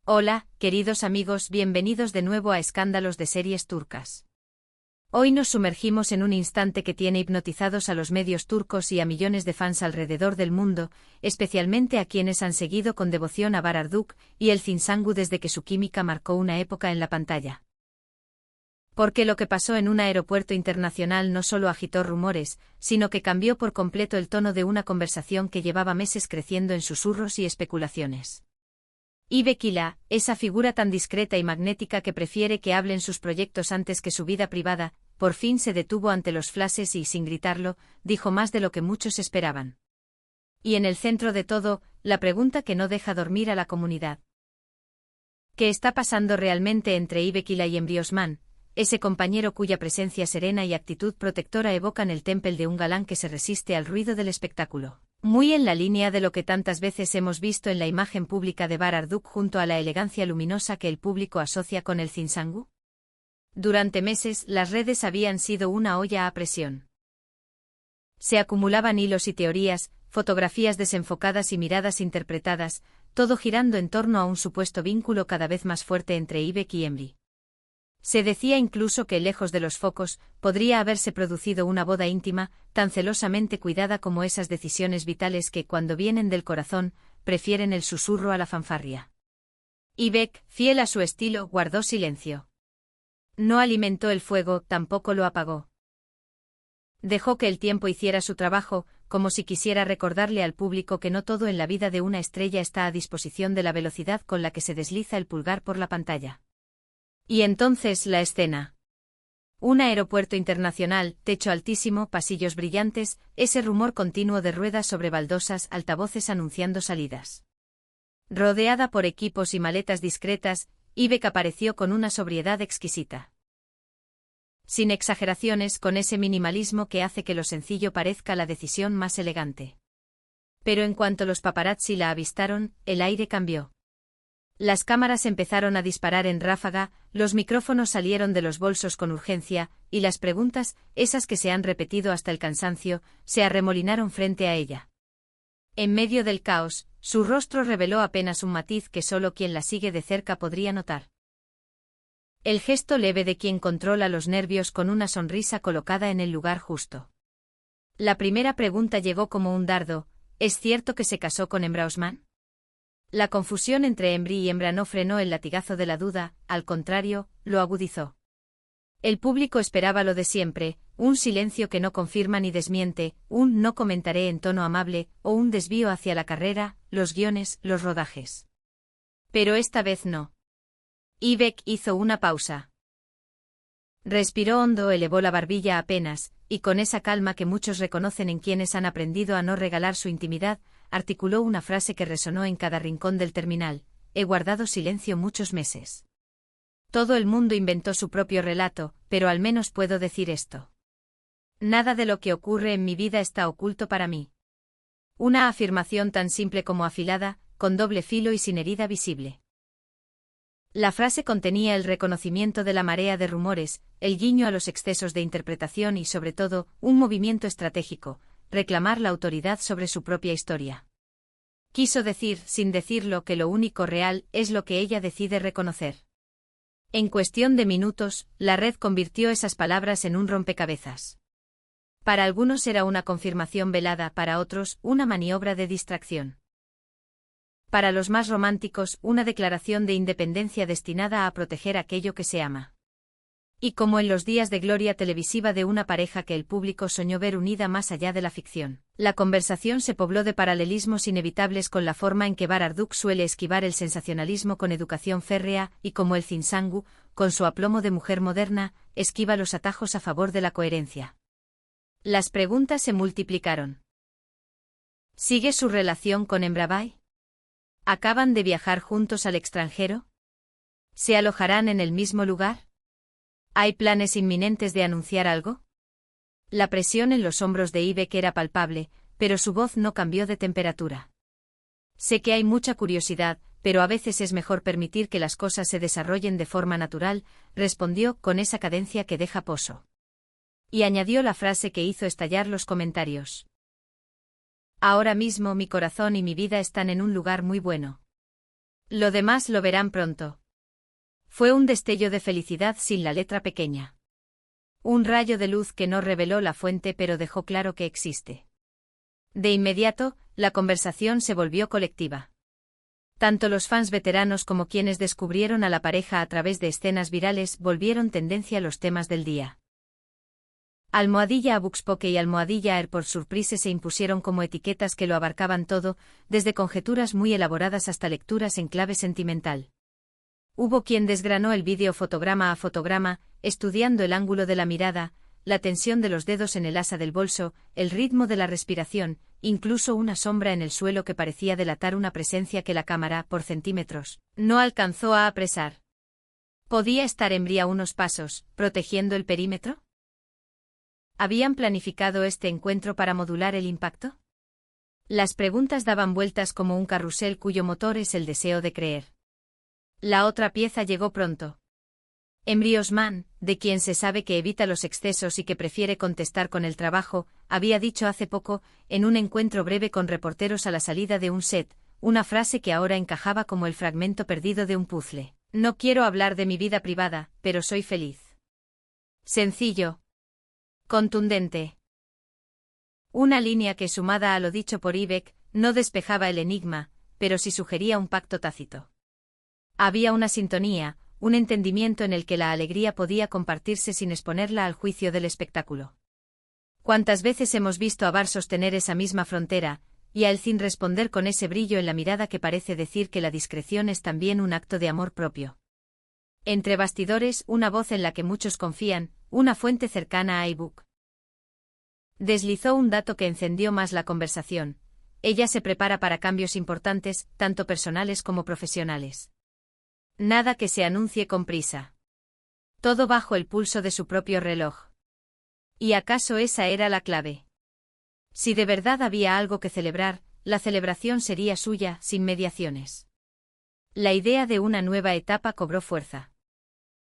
Hola, queridos amigos, bienvenidos de nuevo a Escándalos de Series Turcas. Hoy nos sumergimos en un instante que tiene hipnotizados a los medios turcos y a millones de fans alrededor del mundo, especialmente a quienes han seguido con devoción a Bararduk y el Zinsangu desde que su química marcó una época en la pantalla. Porque lo que pasó en un aeropuerto internacional no solo agitó rumores, sino que cambió por completo el tono de una conversación que llevaba meses creciendo en susurros y especulaciones. Ibekila, esa figura tan discreta y magnética que prefiere que hablen sus proyectos antes que su vida privada, por fin se detuvo ante los flashes y, sin gritarlo, dijo más de lo que muchos esperaban. Y en el centro de todo, la pregunta que no deja dormir a la comunidad. ¿Qué está pasando realmente entre Ibekila y Emre Osman, ese compañero cuya presencia serena y actitud protectora evocan el temple de un galán que se resiste al ruido del espectáculo? Muy en la línea de lo que tantas veces hemos visto en la imagen pública de Bararduk junto a la elegancia luminosa que el público asocia con el Zinsangu. Durante meses las redes habían sido una olla a presión. Se acumulaban hilos y teorías, fotografías desenfocadas y miradas interpretadas, todo girando en torno a un supuesto vínculo cada vez más fuerte entre Ibek y Emre. Se decía incluso que, lejos de los focos, podría haberse producido una boda íntima, tan celosamente cuidada como esas decisiones vitales que, cuando vienen del corazón, prefieren el susurro a la fanfarria. Ibek, fiel a su estilo, guardó silencio. No alimentó el fuego, tampoco lo apagó. Dejó que el tiempo hiciera su trabajo, como si quisiera recordarle al público que no todo en la vida de una estrella está a disposición de la velocidad con la que se desliza el pulgar por la pantalla. Y entonces la escena. Un aeropuerto internacional, techo altísimo, pasillos brillantes, ese rumor continuo de ruedas sobre baldosas, altavoces anunciando salidas. Rodeada por equipos y maletas discretas, Ibek apareció con una sobriedad exquisita. Sin exageraciones, con ese minimalismo que hace que lo sencillo parezca la decisión más elegante. Pero en cuanto los paparazzi la avistaron, el aire cambió. Las cámaras empezaron a disparar en ráfaga, los micrófonos salieron de los bolsos con urgencia, y las preguntas, esas que se han repetido hasta el cansancio, se arremolinaron frente a ella. En medio del caos, su rostro reveló apenas un matiz que solo quien la sigue de cerca podría notar. El gesto leve de quien controla los nervios con una sonrisa colocada en el lugar justo. La primera pregunta llegó como un dardo: ¿es cierto que se casó con Emre Osman? La confusión entre Emre y Emrah no frenó el latigazo de la duda, al contrario, lo agudizó. El público esperaba lo de siempre, un silencio que no confirma ni desmiente, un no comentaré en tono amable, o un desvío hacia la carrera, los guiones, los rodajes. Pero esta vez no. Ibek hizo una pausa. Respiró hondo, elevó la barbilla apenas, y con esa calma que muchos reconocen en quienes han aprendido a no regalar su intimidad, articuló una frase que resonó en cada rincón del terminal: he guardado silencio muchos meses. Todo el mundo inventó su propio relato, pero al menos puedo decir esto. Nada de lo que ocurre en mi vida está oculto para mí. Una afirmación tan simple como afilada, con doble filo y sin herida visible. La frase contenía el reconocimiento de la marea de rumores, el guiño a los excesos de interpretación y, sobre todo, un movimiento estratégico: reclamar la autoridad sobre su propia historia. Quiso decir, sin decirlo, que lo único real es lo que ella decide reconocer. En cuestión de minutos, la red convirtió esas palabras en un rompecabezas. Para algunos era una confirmación velada, para otros, una maniobra de distracción. Para los más románticos, una declaración de independencia destinada a proteger aquello que se ama. Y como en los días de gloria televisiva de una pareja que el público soñó ver unida más allá de la ficción, la conversación se pobló de paralelismos inevitables con la forma en que Bararduk suele esquivar el sensacionalismo con educación férrea, y como el Zinsangu, con su aplomo de mujer moderna, esquiva los atajos a favor de la coherencia. Las preguntas se multiplicaron. ¿Sigue su relación con Emre? ¿Acaban de viajar juntos al extranjero? ¿Se alojarán en el mismo lugar? ¿Hay planes inminentes de anunciar algo? La presión en los hombros de Ibek era palpable, pero su voz no cambió de temperatura. Sé que hay mucha curiosidad, pero a veces es mejor permitir que las cosas se desarrollen de forma natural, respondió con esa cadencia que deja pozo. Y añadió la frase que hizo estallar los comentarios. Ahora mismo mi corazón y mi vida están en un lugar muy bueno. Lo demás lo verán pronto. Fue un destello de felicidad sin la letra pequeña. Un rayo de luz que no reveló la fuente pero dejó claro que existe. De inmediato, la conversación se volvió colectiva. Tanto los fans veteranos como quienes descubrieron a la pareja a través de escenas virales volvieron tendencia a los temas del día. Almohadilla Abuxpoke y Almohadilla Airport Surprise se impusieron como etiquetas que lo abarcaban todo, desde conjeturas muy elaboradas hasta lecturas en clave sentimental. Hubo quien desgranó el vídeo fotograma a fotograma, estudiando el ángulo de la mirada, la tensión de los dedos en el asa del bolso, el ritmo de la respiración, incluso una sombra en el suelo que parecía delatar una presencia que la cámara, por centímetros, no alcanzó a apresar. ¿Podía estar Embry a unos pasos, protegiendo el perímetro? ¿Habían planificado este encuentro para modular el impacto? Las preguntas daban vueltas como un carrusel cuyo motor es el deseo de creer. La otra pieza llegó pronto. Embry Osman, de quien se sabe que evita los excesos y que prefiere contestar con el trabajo, había dicho hace poco, en un encuentro breve con reporteros a la salida de un set, una frase que ahora encajaba como el fragmento perdido de un puzzle. No quiero hablar de mi vida privada, pero soy feliz. Sencillo. Contundente. Una línea que, sumada a lo dicho por Ibeck, no despejaba el enigma, pero sí sugería un pacto tácito. Había una sintonía, un entendimiento en el que la alegría podía compartirse sin exponerla al juicio del espectáculo. ¿Cuántas veces hemos visto a Bar sostener esa misma frontera, y a Elcin responder con ese brillo en la mirada que parece decir que la discreción es también un acto de amor propio? Entre bastidores, una voz en la que muchos confían, una fuente cercana a iBook. Deslizó un dato que encendió más la conversación. Ella se prepara para cambios importantes, tanto personales como profesionales. Nada que se anuncie con prisa. Todo bajo el pulso de su propio reloj. ¿Y acaso esa era la clave? Si de verdad había algo que celebrar, la celebración sería suya, sin mediaciones. La idea de una nueva etapa cobró fuerza.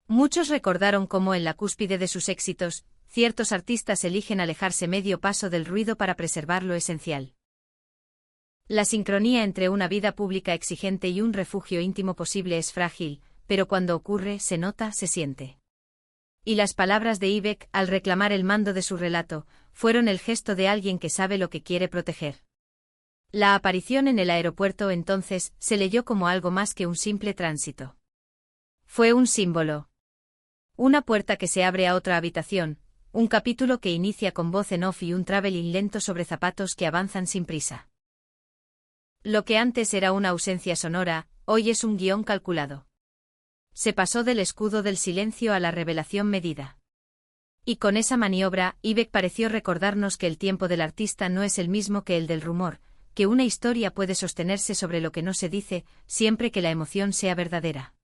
Muchos recordaron cómo en la cúspide de sus éxitos, ciertos artistas eligen alejarse medio paso del ruido para preservar lo esencial. La sincronía entre una vida pública exigente y un refugio íntimo posible es frágil, pero cuando ocurre, se nota, se siente. Y las palabras de Ibeck, al reclamar el mando de su relato, fueron el gesto de alguien que sabe lo que quiere proteger. La aparición en el aeropuerto entonces se leyó como algo más que un simple tránsito. Fue un símbolo. Una puerta que se abre a otra habitación, un capítulo que inicia con voz en off y un traveling lento sobre zapatos que avanzan sin prisa. Lo que antes era una ausencia sonora, hoy es un guión calculado. Se pasó del escudo del silencio a la revelación medida. Y con esa maniobra, Ibeck pareció recordarnos que el tiempo del artista no es el mismo que el del rumor, que una historia puede sostenerse sobre lo que no se dice, siempre que la emoción sea verdadera.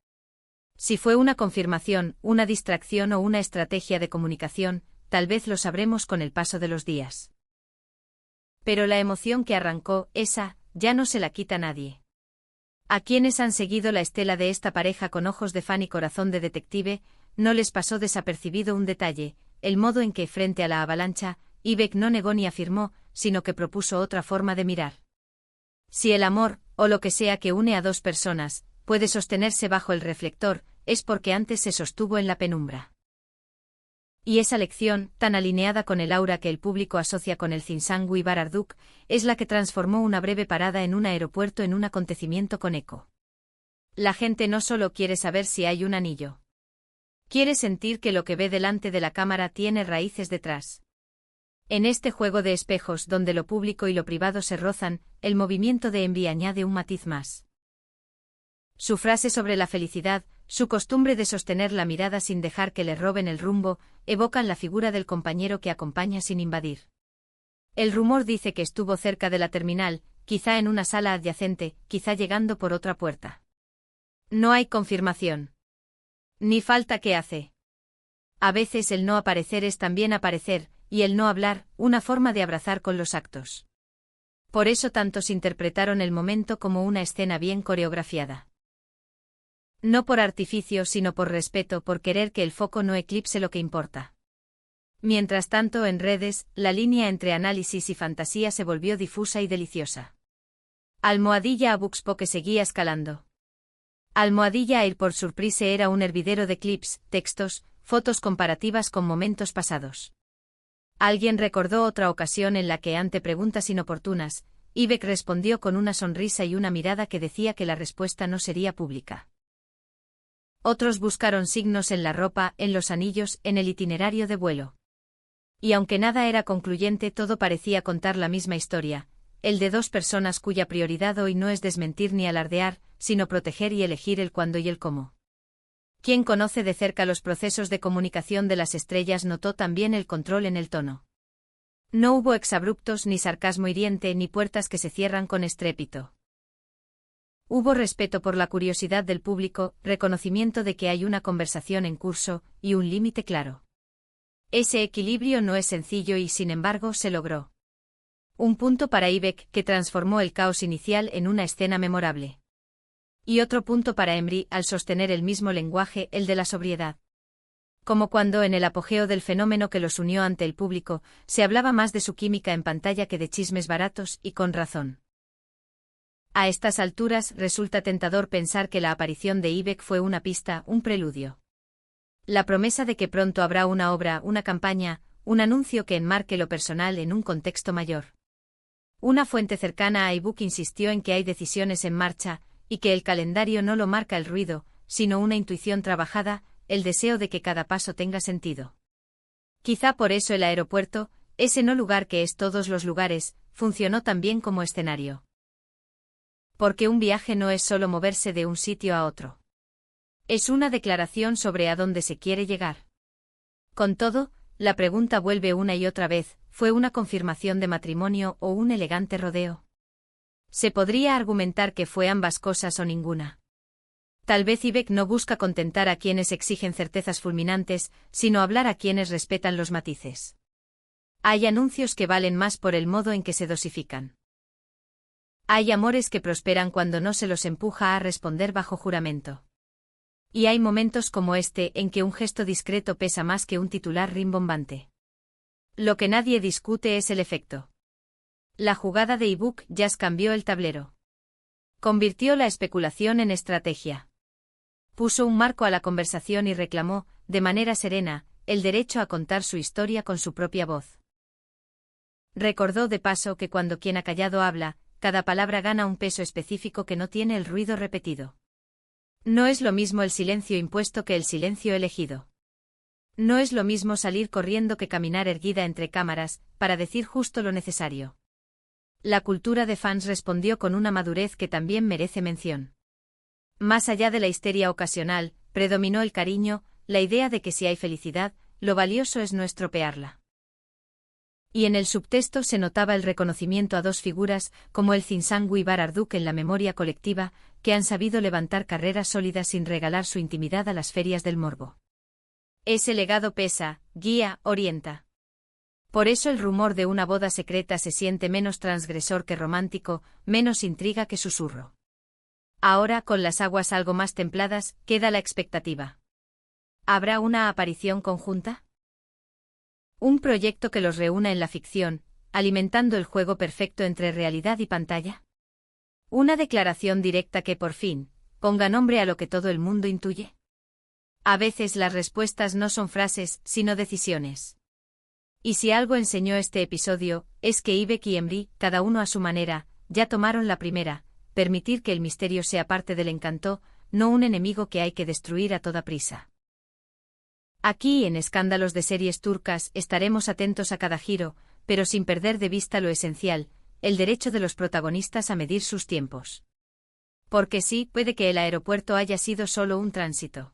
Si fue una confirmación, una distracción o una estrategia de comunicación, tal vez lo sabremos con el paso de los días. Pero la emoción que arrancó, esa, ya no se la quita nadie. A quienes han seguido la estela de esta pareja con ojos de fan y corazón de detective, no les pasó desapercibido un detalle, el modo en que, frente a la avalancha, Ibeck no negó ni afirmó, sino que propuso otra forma de mirar. Si el amor, o lo que sea que une a dos personas, puede sostenerse bajo el reflector, es porque antes se sostuvo en la penumbra. Y esa lección, tan alineada con el aura que el público asocia con el Zinsangu y Bar Arduk, es la que transformó una breve parada en un aeropuerto en un acontecimiento con eco. La gente no solo quiere saber si hay un anillo. Quiere sentir que lo que ve delante de la cámara tiene raíces detrás. En este juego de espejos donde lo público y lo privado se rozan, el movimiento de Embry añade un matiz más. Su frase sobre la felicidad, su costumbre de sostener la mirada sin dejar que le roben el rumbo, evocan la figura del compañero que acompaña sin invadir. El rumor dice que estuvo cerca de la terminal, quizá en una sala adyacente, quizá llegando por otra puerta. No hay confirmación. Ni falta que hace. A veces el no aparecer es también aparecer, y el no hablar, una forma de abrazar con los actos. Por eso tantos interpretaron el momento como una escena bien coreografiada. No por artificio sino por respeto, por querer que el foco no eclipse lo que importa. Mientras tanto en redes, la línea entre análisis y fantasía se volvió difusa y deliciosa. Almohadilla Abuxpoke seguía escalando. Almohadilla Airport Surprise era un hervidero de clips, textos, fotos comparativas con momentos pasados. Alguien recordó otra ocasión en la que, ante preguntas inoportunas, Ibeck respondió con una sonrisa y una mirada que decía que la respuesta no sería pública. Otros buscaron signos en la ropa, en los anillos, en el itinerario de vuelo. Y aunque nada era concluyente, todo parecía contar la misma historia, el de dos personas cuya prioridad hoy no es desmentir ni alardear, sino proteger y elegir el cuándo y el cómo. Quien conoce de cerca los procesos de comunicación de las estrellas notó también el control en el tono. No hubo exabruptos ni sarcasmo hiriente ni puertas que se cierran con estrépito. Hubo respeto por la curiosidad del público, reconocimiento de que hay una conversación en curso, y un límite claro. Ese equilibrio no es sencillo y sin embargo se logró. Un punto para Ibeck que transformó el caos inicial en una escena memorable. Y otro punto para Embry al sostener el mismo lenguaje, el de la sobriedad. Como cuando en el apogeo del fenómeno que los unió ante el público, se hablaba más de su química en pantalla que de chismes baratos, y con razón. A estas alturas resulta tentador pensar que la aparición de Ibeck fue una pista, un preludio. La promesa de que pronto habrá una obra, una campaña, un anuncio que enmarque lo personal en un contexto mayor. Una fuente cercana a iBook insistió en que hay decisiones en marcha, y que el calendario no lo marca el ruido, sino una intuición trabajada, el deseo de que cada paso tenga sentido. Quizá por eso el aeropuerto, ese no lugar que es todos los lugares, funcionó también como escenario. Porque un viaje no es solo moverse de un sitio a otro. Es una declaración sobre a dónde se quiere llegar. Con todo, la pregunta vuelve una y otra vez, ¿fue una confirmación de matrimonio o un elegante rodeo? Se podría argumentar que fue ambas cosas o ninguna. Tal vez Ibeck no busca contentar a quienes exigen certezas fulminantes, sino hablar a quienes respetan los matices. Hay anuncios que valen más por el modo en que se dosifican. Hay amores que prosperan cuando no se los empuja a responder bajo juramento. Y hay momentos como este en que un gesto discreto pesa más que un titular rimbombante. Lo que nadie discute es el efecto. La jugada de iBook Jazz cambió el tablero. Convirtió la especulación en estrategia. Puso un marco a la conversación y reclamó, de manera serena, el derecho a contar su historia con su propia voz. Recordó de paso que cuando quien ha callado habla, cada palabra gana un peso específico que no tiene el ruido repetido. No es lo mismo el silencio impuesto que el silencio elegido. No es lo mismo salir corriendo que caminar erguida entre cámaras, para decir justo lo necesario. La cultura de fans respondió con una madurez que también merece mención. Más allá de la histeria ocasional, predominó el cariño, la idea de que si hay felicidad, lo valioso es no estropearla. Y en el subtexto se notaba el reconocimiento a dos figuras, como el Zinsangu y Bararduk en la memoria colectiva, que han sabido levantar carreras sólidas sin regalar su intimidad a las ferias del morbo. Ese legado pesa, guía, orienta. Por eso el rumor de una boda secreta se siente menos transgresor que romántico, menos intriga que susurro. Ahora, con las aguas algo más templadas, queda la expectativa. ¿Habrá una aparición conjunta? Un proyecto que los reúna en la ficción, alimentando el juego perfecto entre realidad y pantalla. Una declaración directa que por fin ponga nombre a lo que todo el mundo intuye. A veces las respuestas no son frases, sino decisiones. Y si algo enseñó este episodio, es que Ibeck y Embry, cada uno a su manera, ya tomaron la primera, permitir que el misterio sea parte del encanto, no un enemigo que hay que destruir a toda prisa. Aquí en Escándalos de Series Turcas estaremos atentos a cada giro, pero sin perder de vista lo esencial, el derecho de los protagonistas a medir sus tiempos. Porque sí, puede que el aeropuerto haya sido solo un tránsito.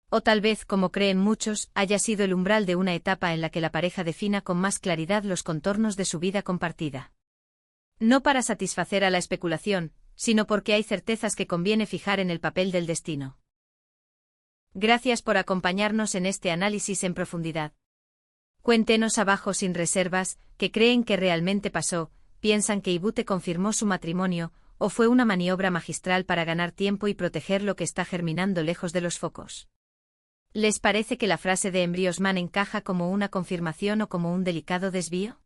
O tal vez, como creen muchos, haya sido el umbral de una etapa en la que la pareja defina con más claridad los contornos de su vida compartida. No para satisfacer a la especulación, sino porque hay certezas que conviene fijar en el papel del destino. Gracias por acompañarnos en este análisis en profundidad. Cuéntenos abajo sin reservas, ¿qué creen que realmente pasó? ¿Piensan que Ibute confirmó su matrimonio, o fue una maniobra magistral para ganar tiempo y proteger lo que está germinando lejos de los focos? ¿Les parece que la frase de Embry Osman encaja como una confirmación o como un delicado desvío?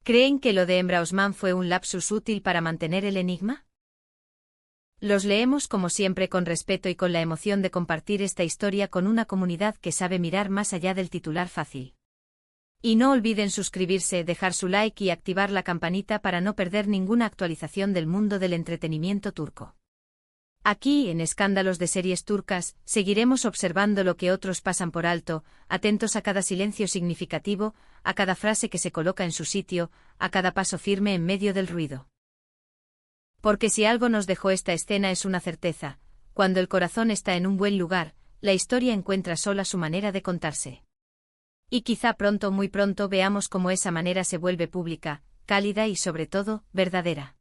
¿Creen que lo de Embry Osman fue un lapsus útil para mantener el enigma? Los leemos como siempre con respeto y con la emoción de compartir esta historia con una comunidad que sabe mirar más allá del titular fácil. Y no olviden suscribirse, dejar su like y activar la campanita para no perder ninguna actualización del mundo del entretenimiento turco. Aquí, en Escándalos de Series Turcas, seguiremos observando lo que otros pasan por alto, atentos a cada silencio significativo, a cada frase que se coloca en su sitio, a cada paso firme en medio del ruido. Porque si algo nos dejó esta escena es una certeza: cuando el corazón está en un buen lugar, la historia encuentra sola su manera de contarse. Y quizá pronto, muy pronto, veamos cómo esa manera se vuelve pública, cálida y sobre todo, verdadera.